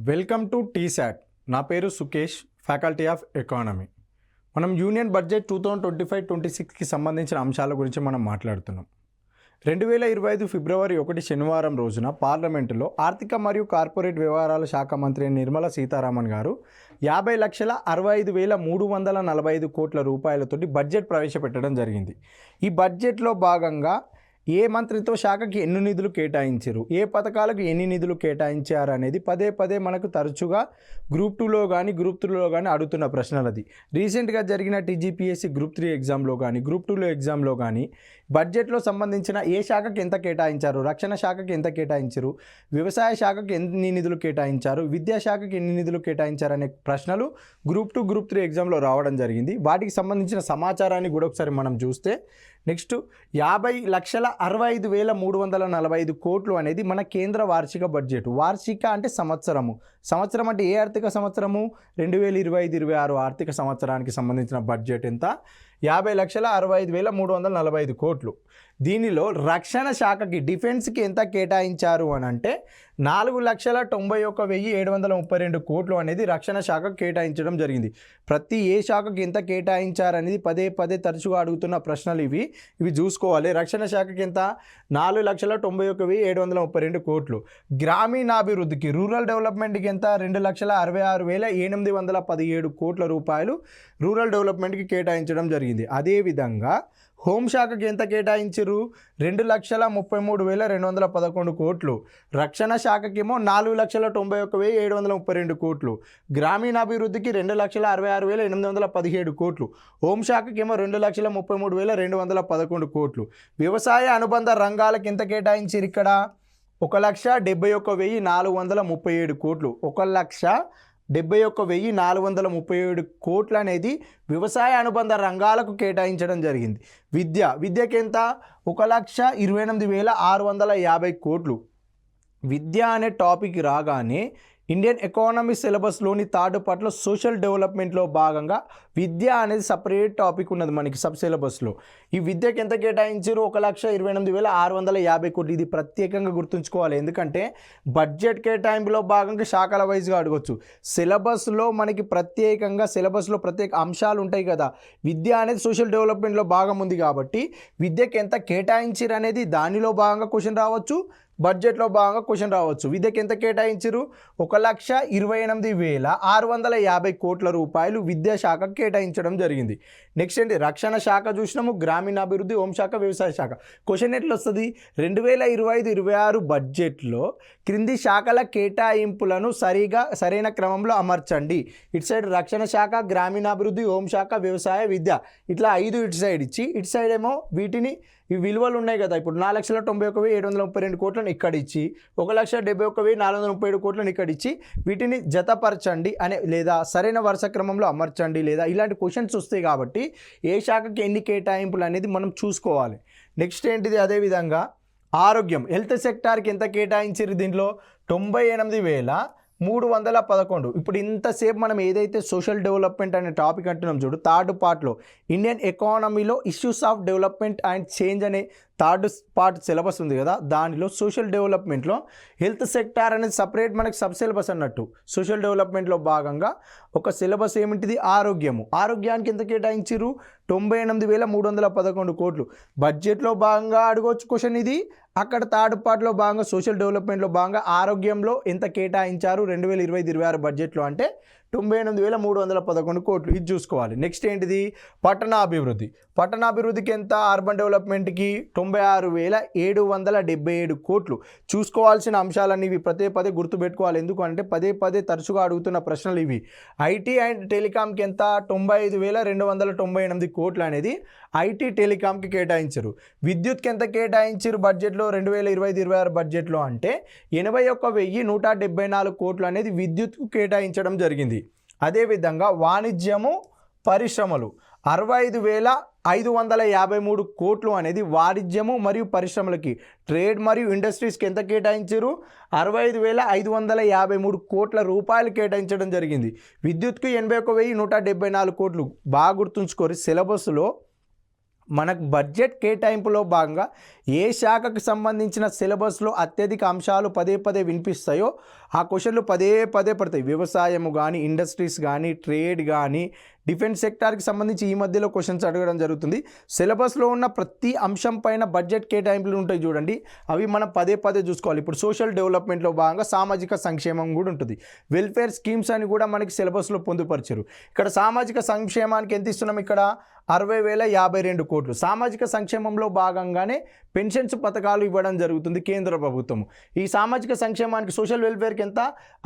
Welcome to T-SAT. నా పేరు Sukesh, faculty of economy. మనం యూనియన్ బడ్జెట్ 2025-26కి సంబంధించిన అంశాల గురించి మనం మాట్లాడుతున్నాం. 2025 ఫిబ్రవరి 1 శనివారం రోజున పార్లమెంటులో ఆర్థిక మరియు కార్పొరేట్ వ్యవహారాల శాఖ మంత్రి నిర్మలా సీతారామన్ గారు 50,65,345 కోట్ల రూపాయలతోటి బడ్జెట్ ప్రవేశపెట్టడం జరిగింది. ఈ బడ్జెట్లో భాగంగా ఏ మంత్రిత్వ శాఖకి ఎన్ని నిధులు కేటాయించారు, ఏ పథకాలకు ఎన్ని నిధులు కేటాయించారు అనేది పదే పదే మనకు తరచుగా గ్రూప్ 2లో కానీ గ్రూప్ 3లో కానీ అడుగుతున్న ప్రశ్నలు. అది రీసెంట్గా జరిగిన టీజీపీఎస్సీ గ్రూప్ 3 ఎగ్జామ్లో కానీ గ్రూప్ 2లో ఎగ్జామ్లో కానీ బడ్జెట్లో సంబంధించిన ఏ శాఖకి ఎంత కేటాయించారు, రక్షణ శాఖకి ఎంత కేటాయించారు, వ్యవసాయ శాఖకి ఎన్ని నిధులు కేటాయించారు, విద్యాశాఖకి ఎన్ని నిధులు కేటాయించారు అనే ప్రశ్నలు గ్రూప్ 2 గ్రూప్ 3 ఎగ్జామ్లో రావడం జరిగింది. వాటికి సంబంధించిన సమాచారాన్ని కూడా ఒకసారి మనం చూస్తే నెక్స్ట్ 50,65,345 కోట్లు అనేది మన కేంద్ర వార్షిక బడ్జెట్. వార్షిక అంటే సంవత్సరం అంటే ఏ ఆర్థిక సంవత్సరము? 2025-26 ఆర్థిక సంవత్సరానికి సంబంధించిన బడ్జెట్ ఎంత? 50,65,345 కోట్లు. దీనిలో రక్షణ శాఖకి, డిఫెన్స్కి ఎంత కేటాయించారు అని అంటే 4,91,732 కోట్లు అనేది రక్షణ శాఖకు కేటాయించడం జరిగింది. ప్రతి ఏ శాఖకి ఎంత కేటాయించారనేది పదే పదే తరచుగా అడుగుతున్న ప్రశ్నలు ఇవి చూసుకోవాలి. రక్షణ శాఖకి ఎంత? 4,91,732 కోట్లు. గ్రామీణాభివృద్ధికి, రూరల్ డెవలప్మెంట్కి ఎంత? 2,66,817 కోట్ల రూపాయలు రూరల్ డెవలప్మెంట్కి కేటాయించడం జరిగింది. అదేవిధంగా హోంశాఖకి ఎంత కేటాయించారు? 2,33,211 కోట్లు. రక్షణ శాఖకేమో 4,91,732 కోట్లు. గ్రామీణాభివృద్ధికి 2,66,817 కోట్లు. హోంశాఖకేమో 2,33,211 కోట్లు. వ్యవసాయ అనుబంధ రంగాలకు ఎంత కేటాయించారు? ఇక్కడ 1,71,437 కోట్లు. 1,71,437 కోట్లు అనేది వ్యవసాయ అనుబంధ రంగాలకు కేటాయించడం జరిగింది. విద్యకి ఎంత? 1,28,650 కోట్లు. విద్య అనే టాపిక్ రాగానే ఇండియన్ ఎకానమీ సిలబస్లోని థర్డ్ పార్ట్లో సోషల్ డెవలప్మెంట్లో భాగంగా విద్య అనేది సపరేట్ టాపిక్ ఉన్నది మనకి సబ్ సిలబస్లో. ఈ విద్యకి ఎంత కేటాయించారు? 1,28,650 కోట్లు. ఇది ప్రత్యేకంగా గుర్తుంచుకోవాలి, ఎందుకంటే బడ్జెట్ కేటాయింపులో భాగంగా శాఖల వైజ్గా అడగవచ్చు. సిలబస్లో మనకి సిలబస్లో ప్రత్యేక అంశాలు ఉంటాయి కదా. విద్య అనేది సోషల్ డెవలప్మెంట్లో భాగం ఉంది కాబట్టి విద్యకి ఎంత కేటాయించారు అనేది దానిలో భాగంగా క్వశ్చన్ రావచ్చు, బడ్జెట్లో భాగంగా క్వశ్చన్ రావచ్చు. విద్యకి ఎంత కేటాయించారు? 1,28,650 కోట్ల రూపాయలు విద్యాశాఖకు కేటాయించడం జరిగింది. నెక్స్ట్ ఏంటి? రక్షణ శాఖ చూసినాము, గ్రామీణాభివృద్ధి, హోంశాఖ, వ్యవసాయ శాఖ. క్వశ్చన్ ఎట్లా వస్తుంది? 2025-26 బడ్జెట్లో క్రింది శాఖల కేటాయింపులను సరైన క్రమంలో అమర్చండి. ఇటు సైడ్ రక్షణ శాఖ, గ్రామీణాభివృద్ధి, హోంశాఖ, వ్యవసాయ, విద్య, ఇట్లా 5 ఇటు సైడ్ ఇచ్చి, ఇటు సైడ్ ఏమో వీటిని ఈ విలువలు ఉన్నాయి కదా. ఇప్పుడు 4,91,732 కోట్లను ఇక్కడ ఇచ్చి 1,71,437 కోట్లను ఇక్కడ ఇచ్చి వీటిని జతపరచండి అనే, లేదా సరైన వరుస క్రమంలో అమర్చండి, లేదా ఇలాంటి క్వశ్చన్స్ వస్తాయి. కాబట్టి ఏ శాఖకి ఎన్ని కేటాయింపులు అనేది మనం చూసుకోవాలి. నెక్స్ట్ ఏంటిది? అదేవిధంగా ఆరోగ్యం, హెల్త్ సెక్టార్కి ఎంత కేటాయించారు? దీంట్లో 98,311. ఇప్పుడు ఇంతసేపు మనం ఏదైతే సోషల్ డెవలప్మెంట్ అనే టాపిక్ అంటున్నాం చూడు, థర్డ్ పార్ట్లో ఇండియన్ ఎకానమీలో issues of development and change అనే థర్డ్ పార్ట్ సిలబస్ ఉంది కదా. దానిలో సోషల్ డెవలప్మెంట్లో హెల్త్ సెక్టార్ అనేది సపరేట్ మనకి సబ్ సిలబస్ అన్నట్టు. సోషల్ డెవలప్మెంట్లో భాగంగా ఒక సిలబస్ ఏమిటిది? ఆరోగ్యానికి ఎంత కేటాయించారు? 98,311 కోట్లు. బడ్జెట్లో భాగంగా అడగవచ్చు క్వశ్చన్ ఇది. అక్కడ థర్డ్ పార్ట్లో భాగంగా సోషల్ డెవలప్మెంట్లో భాగంగా ఆరోగ్యంలో ఎంత కేటాయించారు 2025-26 బడ్జెట్లో అంటే 98,311 కోట్లు. ఇది చూసుకోవాలి. నెక్స్ట్ ఏంటిది? పట్టణాభివృద్ధికి ఎంత? అర్బన్ డెవలప్మెంట్కి 96,777 కోట్లు. చూసుకోవాల్సిన అంశాలన్నీ ఇవి పదే గుర్తుపెట్టుకోవాలి, ఎందుకంటే పదే తరచుగా అడుగుతున్న ప్రశ్నలు ఇవి. ఐటీ అండ్ టెలికాంకి ఎంత? 95,298 కోట్లు అనేది ఐటీ టెలికాంకి కేటాయించారు. విద్యుత్కి ఎంత కేటాయించారు బడ్జెట్లో 2025-26 బడ్జెట్లో అంటే 81,174 కోట్లు అనేది విద్యుత్కు కేటాయించడం జరిగింది. అదేవిధంగా వాణిజ్యము, పరిశ్రమలు 65,553 కోట్లు అనేది వాణిజ్యము మరియు పరిశ్రమలకి, ట్రేడ్ మరియు ఇండస్ట్రీస్కి ఎంత కేటాయించారు? 65,553 కోట్ల రూపాయలు కేటాయించడం జరిగింది. విద్యుత్కు 81,174 కోట్లు. బాగా గుర్తుంచుకోరు, సిలబస్లో మనకు బడ్జెట్ కేటాయింపులో భాగంగా ఏ శాఖకు సంబంధించిన సిలబస్లో అత్యధిక అంశాలు పదే పదే వినిపిస్తాయో ఆ క్వశ్చన్లు పదే పదే పడతాయి. వ్యవసాయము కానీ, ఇండస్ట్రీస్ కానీ, ట్రేడ్ కానీ, డిఫెన్స్ సెక్టార్కి సంబంధించి ఈ మధ్యలో క్వశ్చన్స్ అడగడం జరుగుతుంది. సిలబస్లో ఉన్న ప్రతి అంశం పైన బడ్జెట్ కేటాయింపులు ఉంటాయి చూడండి, అవి మనం పదే పదే చూసుకోవాలి. ఇప్పుడు సోషల్ డెవలప్మెంట్లో భాగంగా సామాజిక సంక్షేమం కూడా ఉంటుంది. వెల్ఫేర్ స్కీమ్స్ అని కూడా మనకి సిలబస్లో పొందుపరిచారు. ఇక్కడ సామాజిక సంక్షేమానికి ఎంత ఇస్తున్నాం, ఇక్కడ 60,052 కోట్లు. సామాజిక సంక్షేమంలో భాగంగానే పెన్షన్స్ పథకాలు ఇవ్వడం జరుగుతుంది కేంద్ర ప్రభుత్వం. ఈ సామాజిక సంక్షేమానికి సోషల్ వెల్ఫేర్కి ఎంత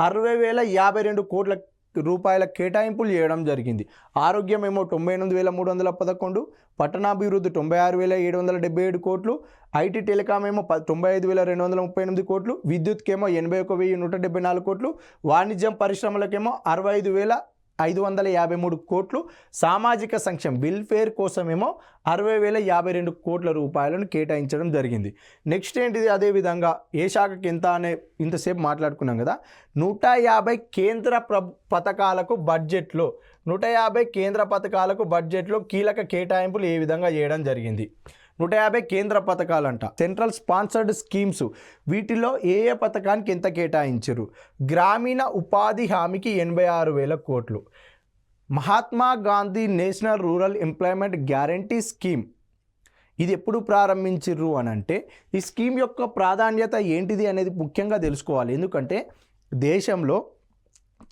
60,052 కోట్ల రూపాయల కేటాయింపులు చేయడం జరిగింది. ఆరోగ్యం ఏమో 98,311, పట్టణాభివృద్ధి 96,777 కోట్లు, ఐటీ టెలికాం ఏమో 95,238 కోట్లు, విద్యుత్కేమో 81,174 కోట్లు, వాణిజ్యం పరిశ్రమలకేమో 65,553 కోట్లు, సామాజిక సంక్షేమం వెల్ఫేర్ కోసమేమో 60,052 కోట్ల రూపాయలను కేటాయించడం జరిగింది. నెక్స్ట్ ఏంటిది, అదేవిధంగా ఏ శాఖకి ఎంత అనే ఇంతసేపు మాట్లాడుకున్నాం కదా, 150 కేంద్ర పథకాలకు బడ్జెట్లో 150 కేంద్ర పథకాలకు బడ్జెట్లో కీలక కేటాయింపులు ఏ విధంగా చేయడం జరిగింది. 150 కేంద్ర పథకాలంట, సెంట్రల్ స్పాన్సర్డ్ స్కీమ్స్, వీటిలో ఏ ఏ పథకానికి ఎంత కేటాయించారు. గ్రామీణ ఉపాధి హామీకి 86,000 కోట్లు, Mahatma Gandhi national rural employment guarantee scheme, ఇది ఎప్పుడు ప్రారంభించారు అని అంటే ఈ స్కీమ్ యొక్క ప్రాధాన్యత ఏంటిది అనేది ముఖ్యంగా తెలుసుకోవాలి. ఎందుకంటే దేశంలో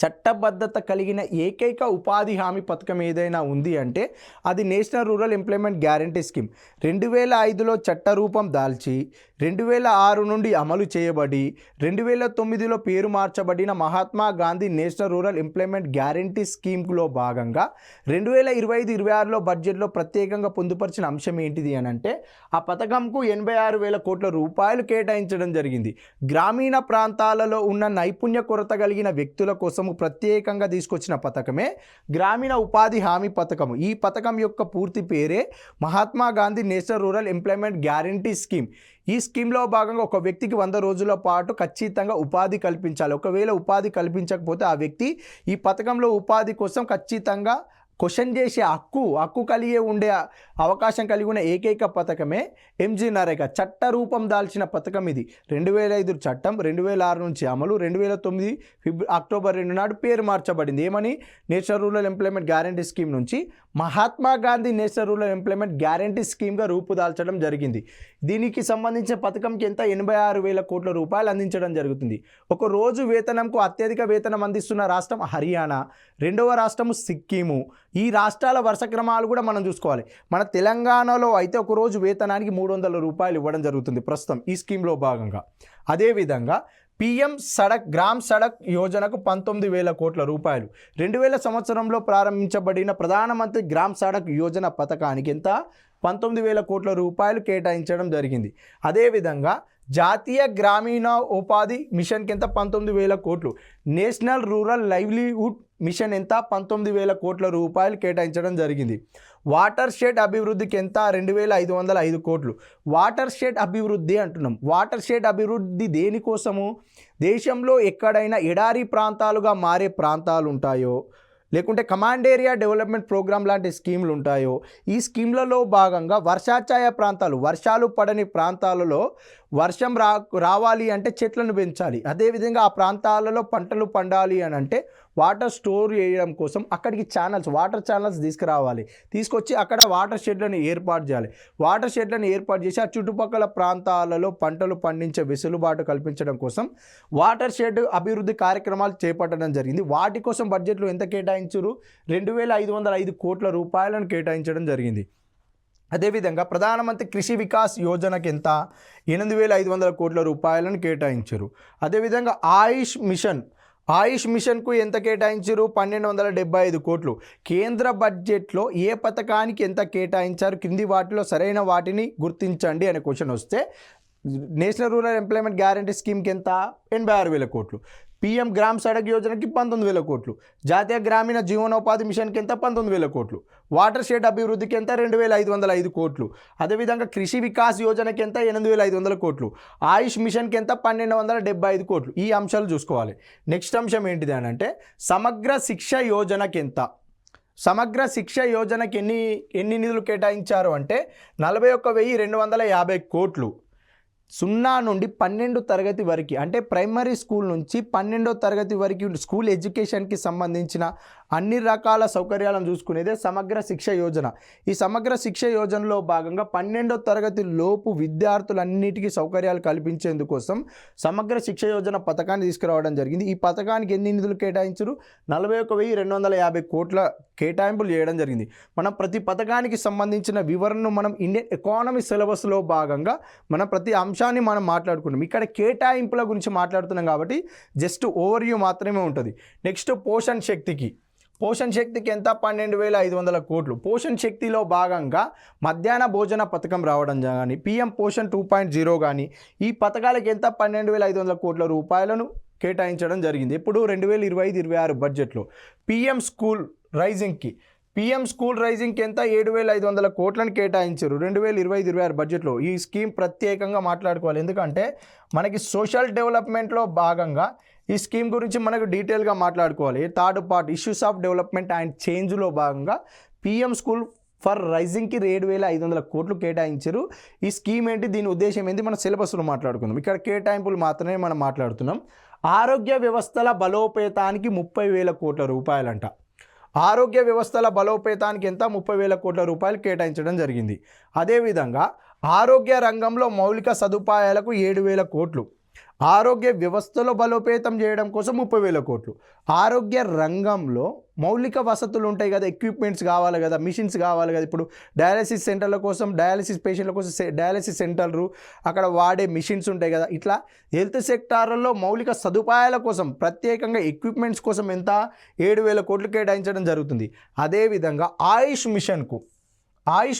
చట్టబద్ధత కలిగిన ఏకైక ఉపాధి హామీ పథకం ఏదైనా ఉంది అంటే అది national rural employment guarantee scheme. 2005లో చట్టరూపం దాల్చి 2006 నుండి అమలు చేయబడి 2009లో పేరు మార్చబడిన Mahatma Gandhi national rural employment guarantee స్కీమ్లో భాగంగా 2025-26లో బడ్జెట్లో ప్రత్యేకంగా పొందుపరిచిన అంశం ఏంటిది అని అంటే ఆ పథకంకు 86,000 కోట్ల రూపాయలు కేటాయించడం జరిగింది. గ్రామీణ ప్రాంతాలలో ఉన్న నైపుణ్య కొరత కలిగిన వ్యక్తుల కోసం ప్రత్యేకంగా తీసుకొచ్చిన పథకమే గ్రామీణ ఉపాధి హామీ పథకం. ఈ పథకం యొక్క పూర్తి పేరే Mahatma Gandhi national rural employment guarantee scheme. ఈ స్కీమ్లో భాగంగా ఒక వ్యక్తికి 100 రోజుల పాటు ఖచ్చితంగా ఉపాధి కల్పించాలి. ఒకవేళ ఉపాధి కల్పించకపోతే ఆ వ్యక్తి ఈ పథకంలో ఉపాధి కోసం ఖచ్చితంగా క్వశ్చన్ చేసే హక్కు కలిగి ఉండే అవకాశం కలిగి ఉన్న ఏకైక పథకమే ఎంజీ నరేగా. చట్ట రూపం దాల్చిన పథకం ఇది. 2005 చట్టం, 2006 నుంచి అమలు, 2009 అక్టోబర్ 2 నాడు పేరు మార్చబడింది. ఏమని, national rural employment guarantee scheme నుంచి Mahatma Gandhi national rural employment guarantee స్కీమ్గా రూపుదాల్చడం జరిగింది. దీనికి సంబంధించిన పథకంకి ఎంత 86,000 కోట్ల రూపాయలు అందించడం జరుగుతుంది. ఒక రోజు వేతనంకు అత్యధిక వేతనం అందిస్తున్న రాష్ట్రం హర్యానా, రెండవ రాష్ట్రము సిక్కిము. ఈ రాష్ట్రాల వరుస క్రమాలు కూడా మనం చూసుకోవాలి. మన తెలంగాణలో అయితే ఒక రోజు వేతనానికి 300 రూపాయలు ఇవ్వడం జరుగుతుంది ప్రస్తుతం ఈ స్కీమ్లో భాగంగా. అదేవిధంగా పిఎం సడక్ గ్రామ్ సడక్ యోజనకు 19,000 కోట్ల రూపాయలు. 2000 సంవత్సరంలో ప్రారంభించబడిన ప్రధానమంత్రి గ్రామ్ సడక్ యోజన పథకానికి ఎంత 19,000 కోట్ల రూపాయలు కేటాయించడం జరిగింది. అదేవిధంగా జాతీయ గ్రామీణ ఉపాధి మిషన్కి ఎంత 19,000 కోట్లు. నేషనల్ రూరల్ లైవ్లీహుడ్ మిషన్ ఎంత 19,000 కోట్ల రూపాయలు కేటాయించడం జరిగింది. వాటర్ షెడ్ అభివృద్ధికి ఎంత 2,505 కోట్లు. వాటర్ షెడ్ అభివృద్ధి అంటున్నాం. వాటర్ షెడ్ అభివృద్ధి దేనికోసము, దేశంలో ఎక్కడైనా ఎడారి ప్రాంతాలుగా మారే ప్రాంతాలు ఉంటాయో లేకుంటే కమాండ్ ఏరియా డెవలప్మెంట్ ప్రోగ్రామ్ లాంటి స్కీములు ఉంటాయో ఈ స్కీమ్లలో భాగంగా వర్షాచాయ ప్రాంతాలు, వర్షాలు పడని ప్రాంతాలలో వర్షం రావాలి అంటే చెట్లను పెంచాలి. అదేవిధంగా ఆ ప్రాంతాలలో పంటలు పండాలి అని అంటే వాటర్ స్టోర్ చేయడం కోసం అక్కడికి వాటర్ ఛానల్స్ తీసుకురావాలి. తీసుకొచ్చి అక్కడ వాటర్ షెడ్లను ఏర్పాటు చేయాలి. వాటర్ షెడ్లను ఏర్పాటు చేసి ఆ చుట్టుపక్కల ప్రాంతాలలో పంటలు పండించే వెసులుబాటు కల్పించడం కోసం వాటర్ షెడ్ అభివృద్ధి కార్యక్రమాలు చేపట్టడం జరిగింది. వాటి కోసం బడ్జెట్లో ఎంత కేటాయించారు, 2,505 కోట్ల రూపాయలను కేటాయించడం జరిగింది. అదేవిధంగా ప్రధానమంత్రి కృషి వికాస్ యోజనకి ఎంత 8,500 కోట్ల రూపాయలను కేటాయించారు. అదేవిధంగా ఆయుష్ మిషన్కు ఎంత కేటాయించారు, 1,275 కోట్లు. కేంద్ర బడ్జెట్లో ఏ పథకానికి ఎంత కేటాయించారు, కింది వాటిలో సరైన వాటిని గుర్తించండి అనే క్వశ్చన్ వస్తే నేషనల్ రూరల్ ఎంప్లాయ్మెంట్ గ్యారంటీ స్కీమ్కి ఎంత 86,000 కోట్లు. పిఎం గ్రామ్ సడక్ యోజనకి 19,000 కోట్లు. జాతీయ గ్రామీణ జీవనోపాధి మిషన్కి ఎంత 19,000 కోట్లు. వాటర్ షెడ్ అభివృద్ధికి ఎంత 2,505 కోట్లు. అదేవిధంగా కృషి వికాస్ యోజనకి ఎంత 8,500 కోట్లు. ఆయుష్ మిషన్కి ఎంత 1,275 కోట్లు. ఈ అంశాలు చూసుకోవాలి. నెక్స్ట్ అంశం ఏంటిది అని అంటే సమగ్ర శిక్ష యోజనకి ఎంత. సమగ్ర శిక్ష యోజనకి ఎన్ని నిధులు కేటాయించారు అంటే 41,250 కోట్లు. 0 నుండి 12 తరగతి వరకు అంటే ప్రైమరీ స్కూల్ నుంచి 12వ తరగతి వరకు స్కూల్ ఎడ్యుకేషన్కి సంబంధించిన అన్ని రకాల సౌకర్యాలను చూసుకునేదే సమగ్ర శిక్ష యోజన. ఈ సమగ్ర శిక్ష యోజనలో భాగంగా 12వ తరగతి లోపు విద్యార్థులన్నిటికీ సౌకర్యాలు కల్పించేందుకోసం సమగ్ర శిక్ష యోజన పథకాన్ని తీసుకురావడం జరిగింది. ఈ పథకానికి ఎన్ని నిధులు కేటాయించారు? 41,250 కోట్ల కేటాయింపులు చేయడం జరిగింది. మనం ప్రతి పథకానికి సంబంధించిన వివరణను మనం ఇండియన్ ఎకానమీ సిలబస్లో భాగంగా మనం ప్రతి అంశాన్ని మనం మాట్లాడుకున్నాం. ఇక్కడ కేటాయింపుల గురించి మాట్లాడుతున్నాం కాబట్టి జస్ట్ ఓవర్వ్యూ మాత్రమే ఉంటుంది. నెక్స్ట్ పోషణ్ శక్తికి ఎంత? 12,500 కోట్లు. పోషణ్ శక్తిలో భాగంగా మధ్యాహ్న భోజన పథకం రావడం కానీ, పిఎం పోషణ్ 2.0 కానీ ఈ పథకాలకి ఎంత? 12,500 కోట్ల రూపాయలను కేటాయించడం జరిగింది. ఎప్పుడు? 2025-26 బడ్జెట్లో. పిఎం స్కూల్ రైజింగ్కి ఎంత? 7,500 కోట్లను కేటాయించారు 2025-26 బడ్జెట్లో. ఈ స్కీమ్ ప్రత్యేకంగా మాట్లాడుకోవాలి, ఎందుకంటే మనకి సోషల్ డెవలప్మెంట్లో భాగంగా ఈ స్కీమ్ గురించి మనకు డీటెయిల్గా మాట్లాడుకోవాలి. Third part issues of development and చేంజ్లో భాగంగా పిఎం స్కూల్ ఫర్ రైజింగ్కి 7,500 కోట్లు కేటాయించారు. ఈ స్కీమ్ ఏంటి, దీని ఉద్దేశం ఏంటి, మన సిలబస్లో మాట్లాడుకుందాం. ఇక్కడ కేటాయింపులు మాత్రమే మనం మాట్లాడుతున్నాం. ఆరోగ్య వ్యవస్థల బలోపేతానికి 30,000 కోట్ల రూపాయలంట. ఆరోగ్య వ్యవస్థల బలోపేతానికి ఎంత? 30,000 కోట్ల రూపాయలు కేటాయించడం జరిగింది. అదేవిధంగా ఆరోగ్య రంగంలో మౌలిక సదుపాయాలకు 7,000 కోట్లు. ఆరోగ్య వ్యవస్థలో బలోపేతం చేయడం కోసం 30,000 కోట్లు. ఆరోగ్య రంగంలో మౌలిక వసతులు ఉంటాయి కదా, ఎక్విప్మెంట్స్ కావాలి కదా, మిషన్స్ కావాలి కదా. ఇప్పుడు డయాలసిస్ సెంటర్ల కోసం, డయాలసిస్ పేషెంట్ల కోసం డయాలసిస్ సెంటర్లు, అక్కడ వాడే మిషన్స్ ఉంటాయి కదా. ఇట్లా హెల్త్ సెక్టార్లలో మౌలిక సదుపాయాల కోసం ప్రత్యేకంగా ఎక్విప్మెంట్స్ కోసం ఎంత? 7,000 కోట్లు కేటాయించడం జరుగుతుంది. అదేవిధంగా ఆయుష్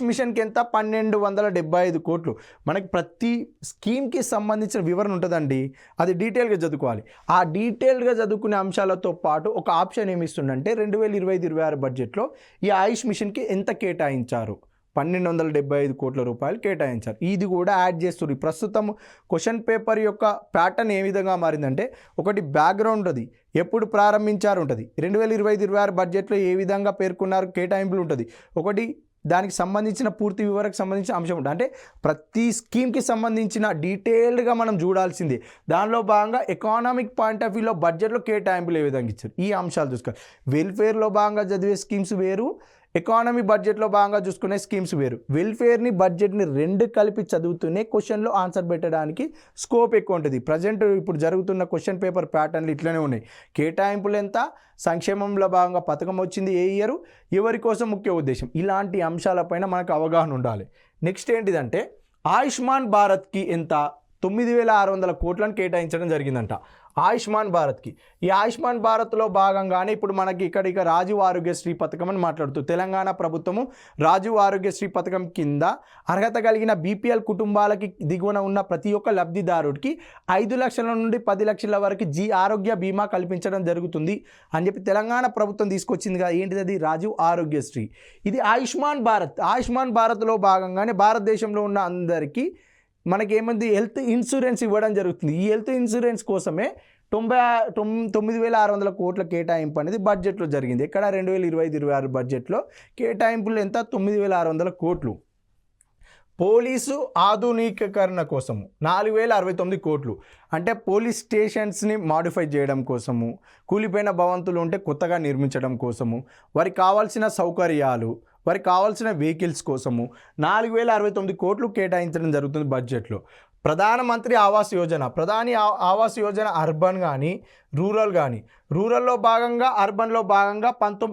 మిషన్కి ఎంత? 1,275 కోట్లు. మనకి ప్రతి స్కీమ్కి సంబంధించిన వివరణ ఉంటుందండి, అది డీటెయిల్గా చదువుకోవాలి. ఆ డీటెయిల్గా చదువుకునే అంశాలతో పాటు ఒక ఆప్షన్ ఏమి ఇస్తుందంటే 2025-26 బడ్జెట్లో ఈ ఆయుష్ మిషన్కి ఎంత కేటాయించారు? 1,275 కోట్ల రూపాయలు కేటాయించారు. ఇది కూడా యాడ్ చేస్తుంది. ప్రస్తుతం క్వశ్చన్ పేపర్ యొక్క ప్యాటర్న్ ఏ విధంగా మారిందంటే, ఒకటి బ్యాక్గ్రౌండ్ అది ఎప్పుడు ప్రారంభించారు ఉంటుంది, 2025-26 బడ్జెట్లో ఏ విధంగా పేర్కొన్నారు కేటాయింపులు ఉంటుంది, ఒకటి దానికి సంబంధించిన పూర్తి వివరకు సంబంధించిన అంశం ఉంటుంది. అంటే ప్రతి స్కీమ్కి సంబంధించిన డీటెయిల్డ్గా మనం చూడాల్సిందే. దానిలో భాగంగా ఎకానమిక్ పాయింట్ ఆఫ్ వ్యూలో బడ్జెట్లో కేటాయింపులు ఏ విధంగా ఇచ్చారు, ఈ అంశాలు చూసుకోవాలి. వెల్ఫేర్లో భాగంగా చదివే స్కీమ్స్ వేరు, ఎకానమీ బడ్జెట్లో భాగంగా చూసుకునే స్కీమ్స్ వేరు. వెల్ఫేర్ని బడ్జెట్ని రెండు కలిపి చదువుతూనే క్వశ్చన్లో ఆన్సర్ పెట్టడానికి స్కోప్ ఎక్కువ ఉంటుంది. ప్రజెంట్ ఇప్పుడు జరుగుతున్న క్వశ్చన్ పేపర్ ప్యాటర్న్లు ఇట్లనే ఉన్నాయి. కేటాయింపులు ఎంత, సంక్షేమంలో భాగంగా పథకం వచ్చింది ఏ ఇయర్, ఎవరి కోసం ముఖ్య ఉద్దేశం, ఇలాంటి అంశాలపైన మనకు అవగాహన ఉండాలి. నెక్స్ట్ ఏంటిదంటే ఆయుష్మాన్ భారత్కి ఎంత? 9,600 కోట్లను కేటాయించడం జరిగిందంట ఆయుష్మాన్ భారత్కి. ఈ ఆయుష్మాన్ భారత్లో భాగంగానే ఇప్పుడు మనకి ఇక రాజీవ్ ఆరోగ్యశ్రీ పథకం అని మాట్లాడుతూ తెలంగాణ ప్రభుత్వము రాజీవ్ ఆరోగ్యశ్రీ పథకం కింద అర్హత కలిగిన బీపీఎల్ కుటుంబాలకి దిగువన ఉన్న ప్రతి ఒక్క లబ్ధిదారుడికి 5 లక్షల నుండి 10 లక్షల వరకు ఆరోగ్య బీమా కల్పించడం జరుగుతుంది అని చెప్పి తెలంగాణ ప్రభుత్వం తీసుకొచ్చింది కదా. ఏంటిది అది? రాజీవ్ ఆరోగ్యశ్రీ. ఇది ఆయుష్మాన్ భారత్లో భాగంగానే భారతదేశంలో ఉన్న అందరికీ మనకేమంది హెల్త్ ఇన్సూరెన్స్ ఇవ్వడం జరుగుతుంది. ఈ హెల్త్ ఇన్సూరెన్స్ కోసమే 9,600 కోట్ల కేటాయింపు అనేది బడ్జెట్లో జరిగింది. ఇక్కడ 2025-26 బడ్జెట్లో కేటాయింపులు ఎంత? 9,600 కోట్లు. పోలీసు ఆధునికీకరణ కోసము 4,069 కోట్లు. అంటే పోలీస్ స్టేషన్స్ని మాడిఫై చేయడం కోసము, కూలిపోయిన భవంతులు ఉంటే కొత్తగా నిర్మించడం కోసము, వారికి కావాల్సిన సౌకర్యాలు, వారికి కావాల్సిన వెహికల్స్ కోసము 4,069 కోట్లు కేటాయించడం జరుగుతుంది బడ్జెట్లో. ప్రధానమంత్రి ఆవాస్ యోజన అర్బన్ కానీ రూరల్ కానీ, రూరల్లో భాగంగా అర్బన్లో భాగంగా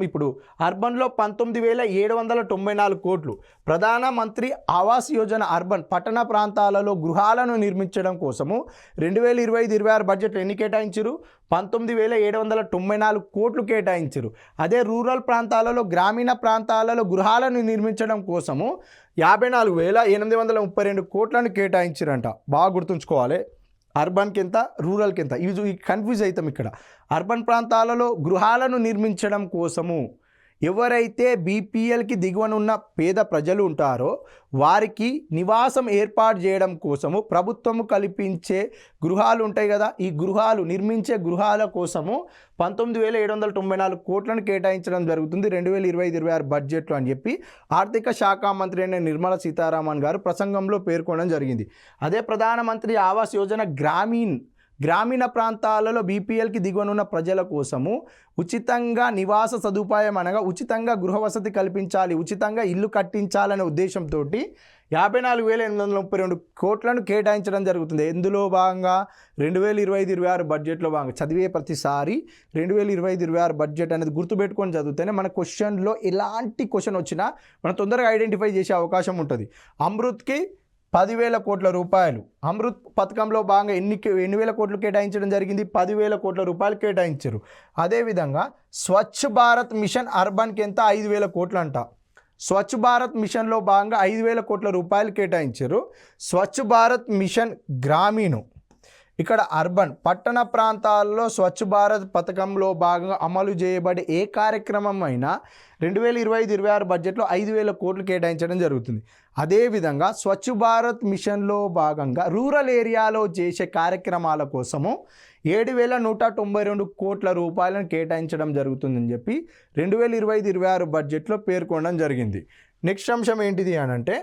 ఇప్పుడు అర్బన్లో 19,794 కోట్లు. ప్రధానమంత్రి ఆవాస్ యోజన అర్బన్ పట్టణ ప్రాంతాలలో గృహాలను నిర్మించడం కోసము 2025-26 బడ్జెట్లో ఎన్ని కేటాయించారు? 19,794 కోట్లు కేటాయించారు. అదే రూరల్ ప్రాంతాలలో, గ్రామీణ ప్రాంతాలలో గృహాలను నిర్మించడం కోసము 54,832 కోట్లను కేటాయించారంట. బాగా గుర్తుంచుకోవాలి. అర్బన్కి ఎంత, రూరల్కి ఎంత, ఇవి కన్ఫ్యూజ్ అవుతాం. ఇక్కడ అర్బన్ ప్రాంతాలలో గృహాలను నిర్మించడం కోసము ఎవరైతే బీపీఎల్కి దిగువన ఉన్న పేద ప్రజలు ఉంటారో వారికి నివాసం ఏర్పాటు చేయడం కోసము ప్రభుత్వము కల్పించే గృహాలు ఉంటాయి కదా, ఈ గృహాలు నిర్మించే గృహాల కోసము 19,794 కోట్లను కేటాయించడం జరుగుతుంది 2025-26 బడ్జెట్లో అని చెప్పి ఆర్థిక శాఖ మంత్రి అయిన నిర్మలా సీతారామన్ గారు ప్రసంగంలో పేర్కొనడం జరిగింది. అదే ప్రధానమంత్రి ఆవాస్ యోజన గ్రామీణ ప్రాంతాలలో బీపీఎల్కి దిగువనున్న ప్రజల కోసము ఉచితంగా నివాస సదుపాయం అనగా ఉచితంగా గృహ వసతి కల్పించాలి, ఉచితంగా ఇల్లు కట్టించాలనే ఉద్దేశంతో 54,832 కోట్లను కేటాయించడం జరుగుతుంది. ఎందులో భాగంగా 2025-26 బడ్జెట్లో భాగంగా చదివే ప్రతిసారి 2025-26 బడ్జెట్ అనేది గుర్తుపెట్టుకొని చదివితేనే మన క్వశ్చన్లో ఎలాంటి క్వశ్చన్ వచ్చినా మనం తొందరగా ఐడెంటిఫై చేసే అవకాశం ఉంటుంది. అమృత్కి 10,000 కోట్ల రూపాయలు, అమృత్ పథకంలో భాగంగా ఎన్ని వేల కోట్లు కేటాయించడం జరిగింది, 10,000 కోట్ల రూపాయలు కేటాయించారు. అదేవిధంగా స్వచ్ఛ భారత్ మిషన్ అర్బన్కి ఎంత 5,000 కోట్లు అంట. స్వచ్ఛ భారత్ మిషన్లో భాగంగా 5,000 కోట్ల రూపాయలు కేటాయించారు. స్వచ్ఛ భారత్ మిషన్ గ్రామీణ, ఇక్కడ అర్బన్ పట్టణ ప్రాంతాల్లో స్వచ్ఛ భారత్ పథకంలో భాగంగా అమలు చేయబడే ఏ కార్యక్రమం అయినా 2025-26 బడ్జెట్లో 5,000 కోట్లు కేటాయించడం జరుగుతుంది. అదేవిధంగా స్వచ్ఛ భారత్ మిషన్లో భాగంగా రూరల్ ఏరియాలో చేసే కార్యక్రమాల కోసము 7,192 కోట్ల రూపాయలను కేటాయించడం జరుగుతుందని చెప్పి 2025-26 బడ్జెట్లో పేర్కొనడం జరిగింది. నెక్స్ట్ అంశం ఏంటిది అని అంటే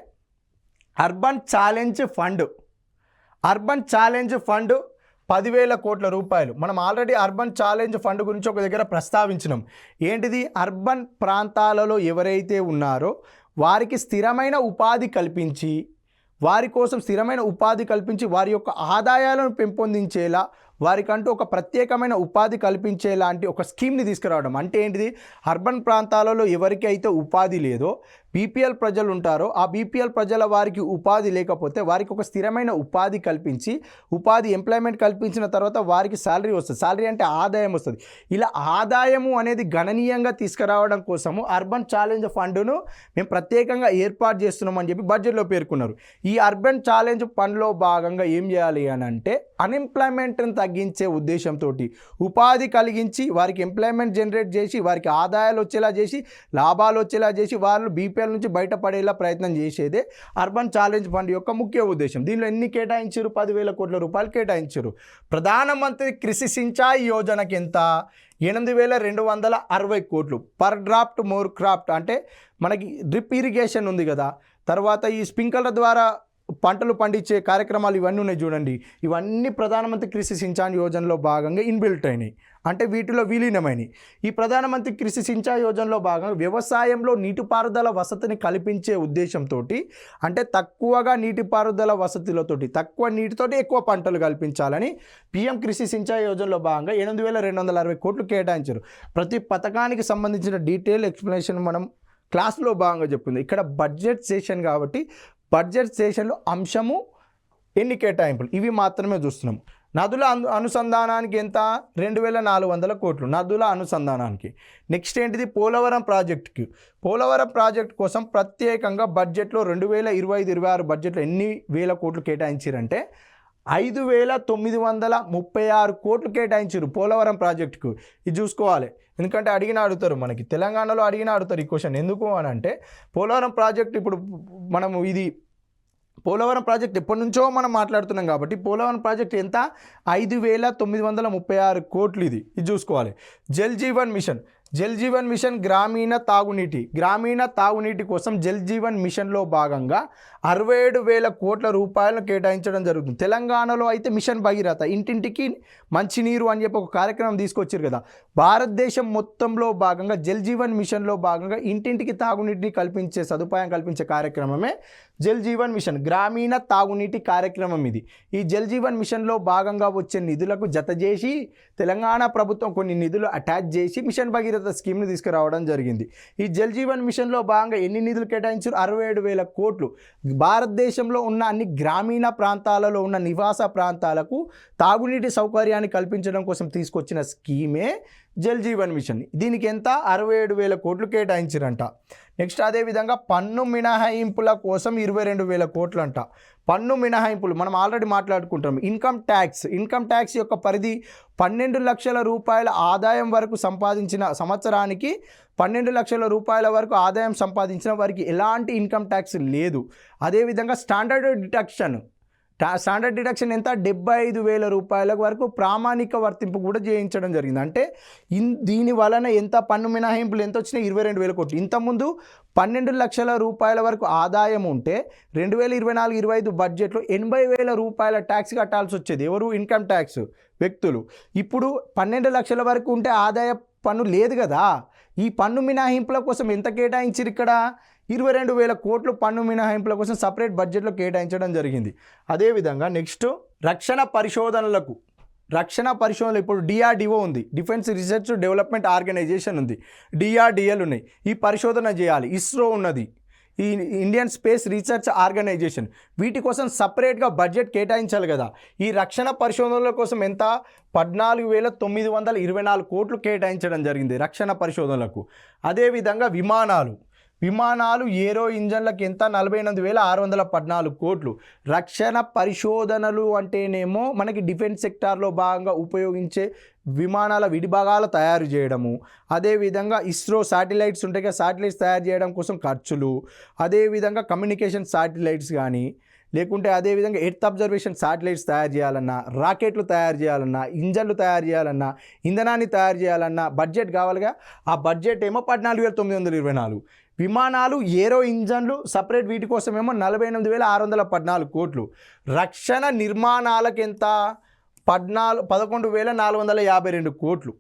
అర్బన్ ఛాలెంజ్ ఫండ్. 10,000 కోట్ల రూపాయలు. మనం ఆల్రెడీ అర్బన్ ఛాలెంజ్ ఫండ్ గురించి ఒక దగ్గర ప్రస్తావించినాం. ఏంటిది, అర్బన్ ప్రాంతాలలో ఎవరైతే ఉన్నారో వారికి స్థిరమైన ఉపాధి కల్పించి వారి కోసం స్థిరమైన ఉపాధి కల్పించి వారి యొక్క ఆదాయాలను పెంపొందించేలా వారికంటూ ఒక ప్రత్యేకమైన ఉపాధి కల్పించేలాంటి ఒక స్కీమ్ని తీసుకురావడం. అంటే ఏంటిది, అర్బన్ ప్రాంతాలలో ఎవరికి అయితే ఉపాధి లేదో బీపీఎల్ ప్రజలు ఉంటారో ఆ బీపీఎల్ ప్రజల వారికి ఉపాధి లేకపోతే వారికి ఒక స్థిరమైన ఉపాధి కల్పించి ఎంప్లాయ్మెంట్ కల్పించిన తర్వాత వారికి శాలరీ వస్తుంది. శాలరీ అంటే ఆదాయం వస్తుంది. ఇలా ఆదాయము అనేది గణనీయంగా తీసుకురావడం కోసము అర్బన్ ఛాలెంజ్ ఫండ్ను మేము ప్రత్యేకంగా ఏర్పాటు చేస్తున్నామని చెప్పి బడ్జెట్లో పేర్కొన్నారు. ఈ అర్బన్ ఛాలెంజ్ ఫండ్లో భాగంగా ఏం చేయాలి అని అంటే అన్ఎంప్లాయ్మెంట్ని తగ్గించే ఉద్దేశంతో ఉపాధి కలిగించి వారికి ఎంప్లాయ్మెంట్ జనరేట్ చేసి వారికి ఆదాయాలు వచ్చేలా చేసి లాభాలు వచ్చేలా చేసి వాళ్ళు బీపీఎల్ నుంచి బయటపడేలా ప్రయత్నం చేసేదే అర్బన్ ఛాలెంజ్ ఫండ్ యొక్క ముఖ్య ఉద్దేశం. దీనిలో ఎన్ని కేటాయించారు, 10,000 కోట్ల రూపాయలు కేటాయించారు. ప్రధానమంత్రి కృషి సించాయి యోజనకి ఎంత, 8,260 కోట్లు. పర్ డ్రాఫ్ట్ మోర్ క్రాఫ్ట్ అంటే మనకి డ్రిప్ ఇరిగేషన్ ఉంది కదా, తర్వాత ఈ స్ప్రింక్లర్ల ద్వారా పంటలు పండించే కార్యక్రమాలు ఇవన్నీ ఉన్నాయి చూడండి. ఇవన్నీ ప్రధానమంత్రి కృషి సించాయి యోజనలో భాగంగా ఇన్బిల్ట్ అయినాయి, అంటే వీటిలో విలీనమైనవి. ఈ ప్రధానమంత్రి కృషి సించాయి యోజనలో భాగంగా వ్యవసాయంలో నీటిపారుదల వసతిని కల్పించే ఉద్దేశంతో, అంటే తక్కువగా నీటిపారుదల వసతులతోటి తక్కువ నీటితోటి ఎక్కువ పంటలు కల్పించాలని పీఎం కృషి సించాయి యోజనలో భాగంగా 8,260 కోట్లు కేటాయించారు. ప్రతి పథకానికి సంబంధించిన డీటెయిల్ ఎక్స్ప్లెనేషన్ మనం క్లాస్లో భాగంగా చెప్పింది. ఇక్కడ బడ్జెట్ సెషన్ కాబట్టి బడ్జెట్ సెషన్లో అంశము ఎన్ని కేటాయింపులు ఇవి మాత్రమే చూస్తున్నాం. నదుల అనుసంధానానికి ఎంత, 2,400 కోట్లు నదుల అనుసంధానానికి. నెక్స్ట్ ఏంటిది, పోలవరం ప్రాజెక్టు కోసం ప్రత్యేకంగా బడ్జెట్లో 2025-26 బడ్జెట్లో ఎన్ని వేల కోట్లు కేటాయించారంటే 5,936 కోట్లు కేటాయించారు పోలవరం ప్రాజెక్టుకు. ఇది చూసుకోవాలి, ఎందుకంటే అడుగుతారు మనకి తెలంగాణలో అడుగుతారు ఈ క్వశ్చన్. ఎందుకు అని అంటే పోలవరం ప్రాజెక్ట్ ఇప్పుడు మనము పోలవరం ప్రాజెక్ట్ ఎప్పటి నుంచో మనం మాట్లాడుతున్నాం కాబట్టి పోలవరం ప్రాజెక్ట్ ఎంత, 5,936 కోట్లు. ఇది చూసుకోవాలి. జల్ జీవన్ మిషన్ గ్రామీణ తాగునీటి కోసం జల్ జీవన్ మిషన్లో భాగంగా 67,000 కోట్ల రూపాయలను కేటాయించడం జరుగుతుంది. తెలంగాణలో అయితే మిషన్ భగీరథ, ఇంటింటికి మంచినీరు అని చెప్పి ఒక కార్యక్రమం తీసుకొచ్చారు కదా. భారతదేశం మొత్తంలో భాగంగా జల్ జీవన్ మిషన్లో భాగంగా ఇంటింటికి తాగునీటిని సదుపాయం కల్పించే కార్యక్రమమే జల్ జీవన్ మిషన్, గ్రామీణ తాగునీటి కార్యక్రమం ఇది. ఈ జల్ జీవన్ మిషన్లో భాగంగా వచ్చే నిధులకు జత చేసి తెలంగాణ ప్రభుత్వం కొన్ని నిధులు అటాచ్ చేసి మిషన్ భగీరథ స్కీమ్ని తీసుకురావడం జరిగింది. ఈ జల్ జీవన్ మిషన్లో భాగంగా ఎన్ని నిధులు కేటాయించారు, 67,000 కోట్లు. భారతదేశంలో ఉన్న అన్ని గ్రామీణ ప్రాంతాలలో ఉన్న నివాస ప్రాంతాలకు తాగునీటి సౌకర్యాన్ని కల్పించడం కోసం తీసుకొచ్చిన స్కీమే జల్ జీవన్ మిషన్. దీనికి ఎంత 67,000 కోట్లు కేటాయించారంట. నెక్స్ట్ అదేవిధంగా పన్ను మినహాయింపుల కోసం 22,000 కోట్లు అంట. పన్ను మినహాయింపులు మనం ఆల్రెడీ మాట్లాడుకుంటాం. ఇన్కమ్ ట్యాక్స్ యొక్క పరిధి 12 లక్షల రూపాయల ఆదాయం వరకు సంపాదించిన సంవత్సరానికి 12 లక్షల రూపాయల వరకు ఆదాయం సంపాదించిన వారికి ఎలాంటి ఇన్కమ్ ట్యాక్స్ లేదు. అదేవిధంగా స్టాండర్డ్ డిడక్షన్ ఎంత 75,000 రూపాయల వరకు ప్రామాణిక వర్తింపు కూడా చేయించడం జరిగింది. అంటే దీని వలన ఎంత పన్ను మినహాయింపులు ఎంత వచ్చినాయి 22,000 కోట్లు. ఇంతకుముందు 12 లక్షల రూపాయల వరకు ఆదాయం ఉంటే 2024-25 బడ్జెట్లో 80,000 రూపాయల ట్యాక్స్ కట్టాల్సి వచ్చేది. ఎవరు? ఇన్కమ్ ట్యాక్స్ వ్యక్తులు. ఇప్పుడు 12 లక్షల వరకు ఉంటే ఆదాయ పన్ను లేదు కదా. ఈ పన్ను మినహాయింపుల కోసం ఎంత కేటాయించారు ఇక్కడ? 22,000 కోట్లు పన్ను మినహాయింపుల కోసం సపరేట్ బడ్జెట్లో కేటాయించడం జరిగింది. అదేవిధంగా నెక్స్ట్ రక్షణ పరిశోధనలు ఇప్పుడు డిఆర్డిఓ ఉంది, డిఫెన్స్ రీసెర్చ్ డెవలప్మెంట్ ఆర్గనైజేషన్ ఉంది, డిఆర్డిఎల్ ఉన్నాయి. ఈ పరిశోధన చేయాలి. ఇస్రో ఉన్నది, ఈ ఇండియన్ స్పేస్ రీసెర్చ్ ఆర్గనైజేషన్. వీటి కోసం సపరేట్గా బడ్జెట్ కేటాయించాలి కదా. ఈ రక్షణ పరిశోధనల కోసం ఎంత? 14,924 కోట్లు కేటాయించడం జరిగింది రక్షణ పరిశోధనలకు. అదేవిధంగా విమానాలు ఏరో ఇంజన్లకు ఎంత? 48,614 కోట్లు. రక్షణ పరిశోధనలు అంటేనేమో మనకి డిఫెన్స్ సెక్టార్లో భాగంగా ఉపయోగించే విమానాల విడిభాగాలు తయారు చేయడము, అదేవిధంగా ఇస్రో శాటిలైట్స్ ఉంటాయి కదా, శాటిలైట్స్ తయారు చేయడం కోసం ఖర్చులు, అదేవిధంగా కమ్యూనికేషన్ శాటిలైట్స్ కానీ లేకుంటే అదేవిధంగా ఎర్త్ అబ్జర్వేషన్ శాటిలైట్స్ తయారు చేయాలన్నా, రాకెట్లు తయారు చేయాలన్నా, ఇంజన్లు తయారు చేయాలన్నా, ఇంధనాన్ని తయారు చేయాలన్నా బడ్జెట్ కావాలిగా. ఆ బడ్జెట్ ఏమో 14,924. విమానాలు ఏరో ఇంజన్లు సపరేట్ వీటి కోసమేమో 48,614 కోట్లు. రక్షణ నిర్మాణాలకు ఎంత? 11,452 కోట్లు.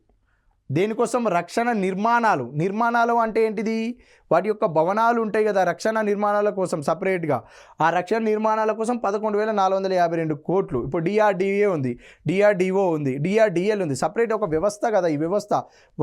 దేనికోసం? రక్షణ నిర్మాణాలు అంటే ఏంటిది? వాటి యొక్క భవనాలు ఉంటాయి కదా, రక్షణ నిర్మాణాల కోసం సపరేట్గా. ఆ రక్షణ నిర్మాణాల కోసం 11,452 కోట్లు. ఇప్పుడు డిఆర్డిఏ ఉంది, డిఆర్డిఓ ఉంది, డిఆర్డిఎల్ ఉంది, సపరేట్ ఒక వ్యవస్థ కదా ఈ వ్యవస్థ.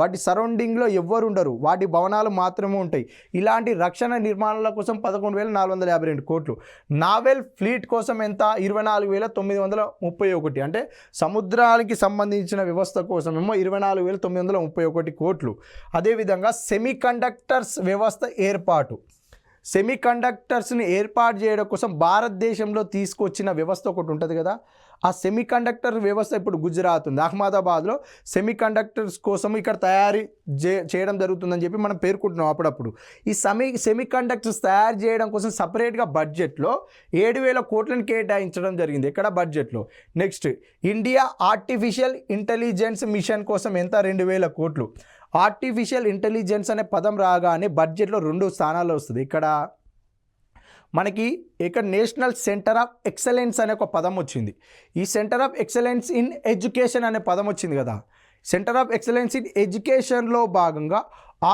వాటి సరౌండింగ్లో ఎవ్వరు ఉండరు, వాటి భవనాలు మాత్రమే ఉంటాయి. ఇలాంటి రక్షణ నిర్మాణాల కోసం 11,452 కోట్లు. నావెల్ ఫ్లీట్ కోసం ఎంత? 24,931. అంటే సముద్రానికి సంబంధించిన వ్యవస్థ కోసమేమో 24,931 కోట్లు. అదేవిధంగా సెమీకండక్టర్స్ వ్యవస్థ సెమీకండక్టర్స్ని ఏర్పాటు చేయడం కోసం భారతదేశంలో తీసుకొచ్చిన వ్యవస్థ ఒకటి ఉంటుంది కదా. ఆ సెమీకండక్టర్ వ్యవస్థ ఇప్పుడు గుజరాత్ ఉంది, అహ్మదాబాద్లో సెమీకండక్టర్స్ కోసం ఇక్కడ తయారీ చేయడం జరుగుతుందని చెప్పి మనం పేర్కొంటున్నాం అప్పుడప్పుడు. ఈ సెమీకండక్టర్స్ తయారు చేయడం కోసం సపరేట్గా బడ్జెట్లో 7,000 కోట్లను కేటాయించడం జరిగింది ఇక్కడ బడ్జెట్లో. Next India artificial intelligence mission కోసం ఎంత? 2,000 కోట్లు. ఆర్టిఫిషియల్ ఇంటెలిజెన్స్ అనే పదం రాగానే బడ్జెట్లో 2 స్థానాల్లో వస్తుంది. ఇక్కడ నేషనల్ సెంటర్ ఆఫ్ ఎక్సలెన్స్ అనే ఒక పదం వచ్చింది. ఈ centre of excellence in education అనే పదం వచ్చింది కదా. సెంటర్ ఆఫ్ ఎక్సలెన్స్ ఇన్ ఎడ్యుకేషన్లో భాగంగా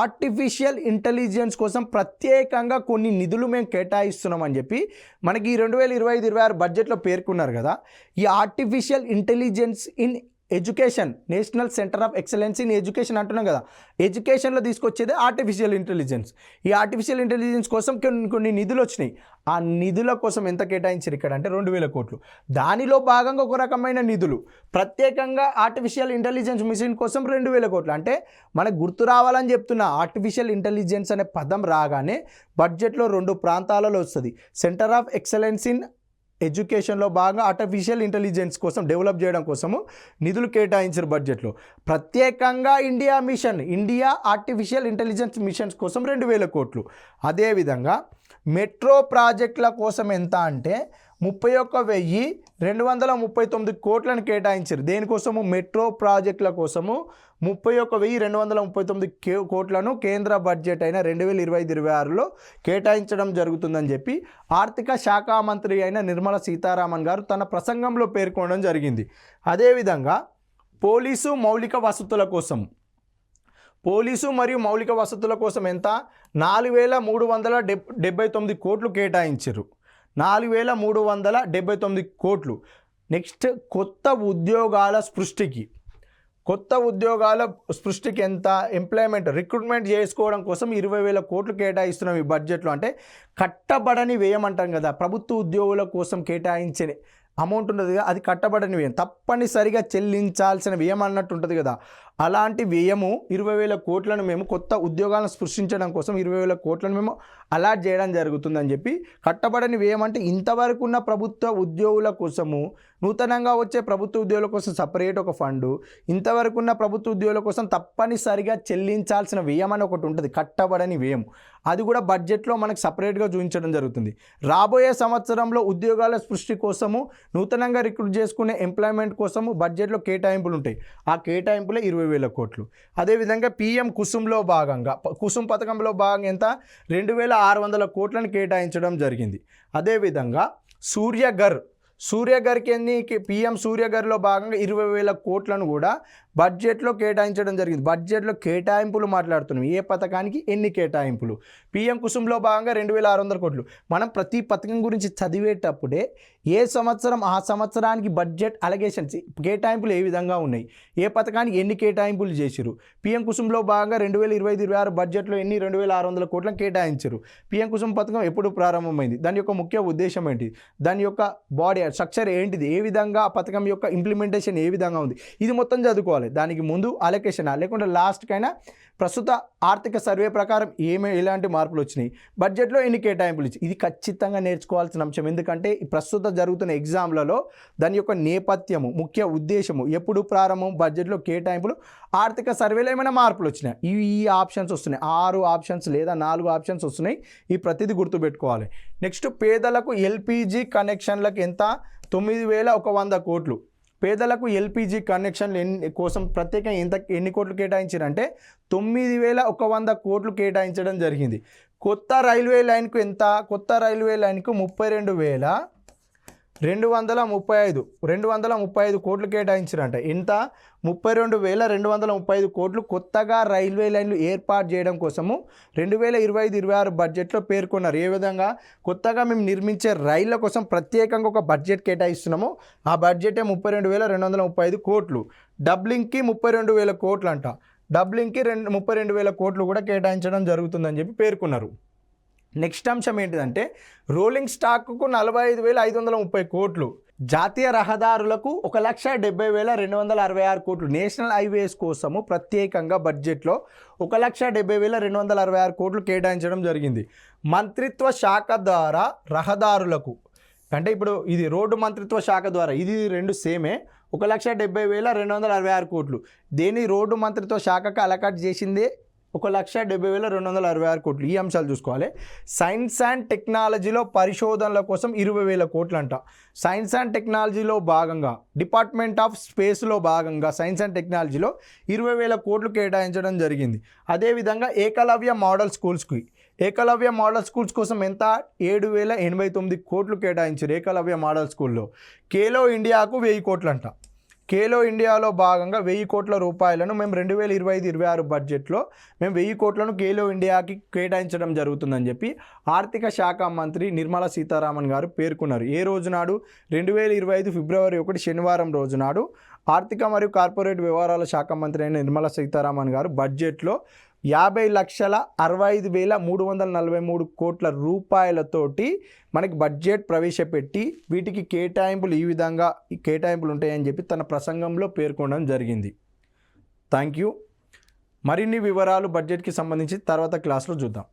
ఆర్టిఫిషియల్ ఇంటెలిజెన్స్ కోసం ప్రత్యేకంగా కొన్ని నిధులు మేము కేటాయిస్తున్నామని చెప్పి మనకి ఈ 2025-26 బడ్జెట్లో పేర్కొన్నారు కదా. ఈ artificial intelligence in education, national centre of excellence in education అంటున్నాం కదా. ఎడ్యుకేషన్లో తీసుకొచ్చేది ఆర్టిఫిషియల్ ఇంటెలిజెన్స్. ఈ ఆర్టిఫిషియల్ ఇంటెలిజెన్స్ కోసం కొన్ని నిధులు వచ్చినాయి. ఆ నిధుల కోసం ఎంత కేటాయించారు ఇక్కడ అంటే 2,000 కోట్లు. దానిలో భాగంగా ఒక రకమైన నిధులు ప్రత్యేకంగా ఆర్టిఫిషియల్ ఇంటెలిజెన్స్ మిషన్ కోసం 2,000 కోట్లు. అంటే మనకు గుర్తు రావాలని చెప్తున్నా, ఆర్టిఫిషియల్ ఇంటెలిజెన్స్ అనే పదం రాగానే బడ్జెట్లో 2 ప్రాంతాలలో వస్తుంది. సెంటర్ ఆఫ్ ఎక్సలెన్స్ ఇన్ ఎడ్యుకేషన్లో భాగంగా ఆర్టిఫిషియల్ ఇంటెలిజెన్స్ కోసం డెవలప్ చేయడం కోసము నిధులు కేటాయించారు బడ్జెట్లో. ప్రత్యేకంగా ఇండియా ఆర్టిఫిషియల్ ఇంటెలిజెన్స్ మిషన్స్ కోసం 2,000 కోట్లు. అదేవిధంగా మెట్రో ప్రాజెక్టుల కోసం ఎంత అంటే 31,239 కోట్లను కేటాయించారు. దేనికోసము? మెట్రో ప్రాజెక్టుల కోసము 31,239 కోట్లను కేంద్ర బడ్జెట్ అయిన 2025-26లో కేటాయించడం జరుగుతుందని చెప్పి ఆర్థిక శాఖ మంత్రి అయిన నిర్మలా సీతారామన్ గారు తన ప్రసంగంలో పేర్కొనడం జరిగింది. అదేవిధంగా పోలీసు మరియు మౌలిక వసతుల కోసం ఎంత? 4,379 కోట్లు కేటాయించారు. 4,379 కోట్లు. నెక్స్ట్ కొత్త ఉద్యోగాల సృష్టికి ఎంత? ఎంప్లాయ్మెంట్ రిక్రూట్మెంట్ చేసుకోవడం కోసం 20,000 కోట్లు కేటాయిస్తున్నాం ఈ బడ్జెట్లో. అంటే కట్టబడని వ్యయం అంటాం కదా, ప్రభుత్వ ఉద్యోగుల కోసం కేటాయించే అమౌంట్ ఉంటుంది కదా, అది కట్టబడని వ్యయం, తప్పనిసరిగా చెల్లించాల్సిన వ్యయం అన్నట్టు ఉంటుంది కదా. అలాంటి వ్యయము 20,000 కోట్లను మేము కొత్త ఉద్యోగాలను సృష్టించడం కోసం 20,000 కోట్లను మేము అలాట్ చేయడం జరుగుతుందని చెప్పి, కట్టబడని వ్యయం అంటే ఇంతవరకు ఉన్న ప్రభుత్వ ఉద్యోగుల కోసము, నూతనంగా వచ్చే ప్రభుత్వ ఉద్యోగుల కోసం సపరేట్ ఒక ఫండు, ఇంతవరకు ఉన్న ప్రభుత్వ ఉద్యోగుల కోసం తప్పనిసరిగా చెల్లించాల్సిన వ్యయం అని ఒకటి ఉంటుంది, కట్టబడని వ్యయం. అది కూడా బడ్జెట్లో మనకు సపరేట్గా చూపించడం జరుగుతుంది. రాబోయే సంవత్సరంలో ఉద్యోగాల సృష్టి కోసము, నూతనంగా రిక్రూట్ చేసుకునే ఎంప్లాయ్మెంట్ కోసము బడ్జెట్లో కేటాయింపులు ఉంటాయి. ఆ కేటాయింపులే 20,000 కోట్లు. అదేవిధంగా పిఎం కుసుమ్లో భాగంగా, కుసుమ్ పథకంలో భాగంగా ఎంత 2,600 కోట్లను కేటాయించడం జరిగింది. అదేవిధంగా సూర్యఘర్కి ఎన్ని, పిఎం సూర్యఘర్లో భాగంగా 20,000 కోట్లను కూడా బడ్జెట్లో కేటాయించడం జరిగింది. బడ్జెట్లో కేటాయింపులు మాట్లాడుతున్నాం, ఏ పథకానికి ఎన్ని కేటాయింపులు. పిఎం కుసుమ్లో భాగంగా 2,600 కోట్లు. మనం ప్రతి పథకం గురించి చదివేటప్పుడే ఏ సంవత్సరం ఆ సంవత్సరానికి బడ్జెట్ అలగేషన్స్, కేటాయింపులు ఏ విధంగా ఉన్నాయి, ఏ పథకానికి ఎన్ని కేటాయింపులు చేసిరు. పిఎం కుసుమ్లో భాగంగా 2025-26 బడ్జెట్లో ఎన్ని 2,600 కోట్లను కేటాయించారు. పిఎం కుసుమ్ పథకం ఎప్పుడు ప్రారంభమైంది, దాని యొక్క ముఖ్య ఉద్దేశం ఏంటి, దాని యొక్క బాడీ స్ట్రక్చర్ ఏంటిది, ఏ విధంగా ఆ పథకం యొక్క ఇంప్లిమెంటేషన్ ఏ విధంగా ఉంది, ఇది మొత్తం చదువుకోవాలి. దానికి ముందు అలొకేషన్, లేకుంటే లాస్ట్కైనా ప్రస్తుత ఆర్థిక సర్వే ప్రకారం ఎలాంటి మార్పులు వచ్చినాయి, బడ్జెట్లో ఎన్ని కేటాయింపులు ఇచ్చి, ఇది ఖచ్చితంగా నేర్చుకోవాల్సిన అంశం. ఎందుకంటే ప్రస్తుతం జరుగుతున్న ఎగ్జామ్లలో దాని యొక్క నేపథ్యము, ముఖ్య ఉద్దేశము, ఎప్పుడు ప్రారంభం, బడ్జెట్లో కేటాయింపులు, ఆర్థిక సర్వేలో ఏమైనా మార్పులు వచ్చినాయి, ఈ ఆప్షన్స్ వస్తున్నాయి. 6 ఆప్షన్స్ లేదా 4 ఆప్షన్స్ వస్తున్నాయి. ఈ ప్రతిదీ గుర్తుపెట్టుకోవాలి. నెక్స్ట్, పేదలకు ఎల్పిజి కనెక్షన్లకు ఎంత, 9,100 కోట్లు. పేదలకు ఎల్పిజి కనెక్షన్లు కోసం ప్రత్యేకంగా ఎన్ని కోట్లు కేటాయించారంటే 9,100 కోట్లు కేటాయించడం జరిగింది. కొత్త రైల్వే లైన్కు ఎంత, కొత్త రైల్వే లైన్కు 32,235 కోట్లు కేటాయించారంట. ఎంత, 32,235 కోట్లు కొత్తగా రైల్వే లైన్లు ఏర్పాటు చేయడం కోసము 2025-26 బడ్జెట్లో పేర్కొన్నారు. ఏ విధంగా, కొత్తగా మేము నిర్మించే రైళ్ల కోసం ప్రత్యేకంగా ఒక బడ్జెట్ కేటాయిస్తున్నాము. ఆ బడ్జెటే 32,235 కోట్లు. డబ్లింగ్కి 32,000 కోట్లు అంట. డబ్లింగ్కి 32,000 కోట్లు కూడా కేటాయించడం జరుగుతుందని చెప్పి పేర్కొన్నారు. నెక్స్ట్ అంశం ఏంటిదంటే, రోలింగ్ స్టాక్కు 45,530 కోట్లు. జాతీయ రహదారులకు 1,70,266 కోట్లు. నేషనల్ హైవేస్ కోసము ప్రత్యేకంగా బడ్జెట్లో 1,70,266 కోట్లు కేటాయించడం జరిగింది. మంత్రిత్వ శాఖ ద్వారా రహదారులకు, అంటే ఇప్పుడు ఇది రోడ్డు మంత్రిత్వ శాఖ ద్వారా, ఇది రెండు సేమే, 1,70,266 కోట్లు. దేని రోడ్డు మంత్రిత్వ శాఖకు అలకాట్ చేసిందే 1,70,266 కోట్లు. ఈ అంశాలు చూసుకోవాలి. సైన్స్ అండ్ టెక్నాలజీలో పరిశోధనల కోసం 20,000 కోట్లు అంట. సైన్స్ అండ్ టెక్నాలజీలో భాగంగా, డిపార్ట్మెంట్ ఆఫ్ స్పేస్లో భాగంగా సైన్స్ అండ్ టెక్నాలజీలో 20,000 కోట్లు కేటాయించడం జరిగింది. అదేవిధంగా ఏకలవ్య మోడల్ స్కూల్స్ కోసం ఎంత, 7,089 కోట్లు కేటాయించారు ఏకలవ్య మోడల్ స్కూల్లో. ఖేలో ఇండియాకు 1,000 కోట్లు అంట. ఖేలో ఇండియాలో భాగంగా 1,000 కోట్ల రూపాయలను మేము 2025-26 బడ్జెట్లో మేము 1,000 కోట్లను ఖేలో ఇండియాకి కేటాయించడం జరుగుతుందని చెప్పి ఆర్థిక శాఖ మంత్రి నిర్మలా సీతారామన్ గారు పేర్కొన్నారు. ఏ రోజు నాడు, 2025 ఫిబ్రవరి 1 శనివారం రోజు నాడు ఆర్థిక మరియు కార్పొరేట్ వ్యవహారాల శాఖ మంత్రి అయిన నిర్మలా సీతారామన్ గారు బడ్జెట్లో 50,65,343 కోట్ల రూపాయలతోటి మనకి బడ్జెట్ ప్రవేశపెట్టి వీటికి కేటాయింపులు ఈ విధంగా కేటాయింపులు ఉంటాయని చెప్పి తన ప్రసంగంలో పేర్కొనడం జరిగింది. Thank you. మరిన్ని వివరాలు బడ్జెట్కి సంబంధించి తర్వాత క్లాస్లో చూద్దాం.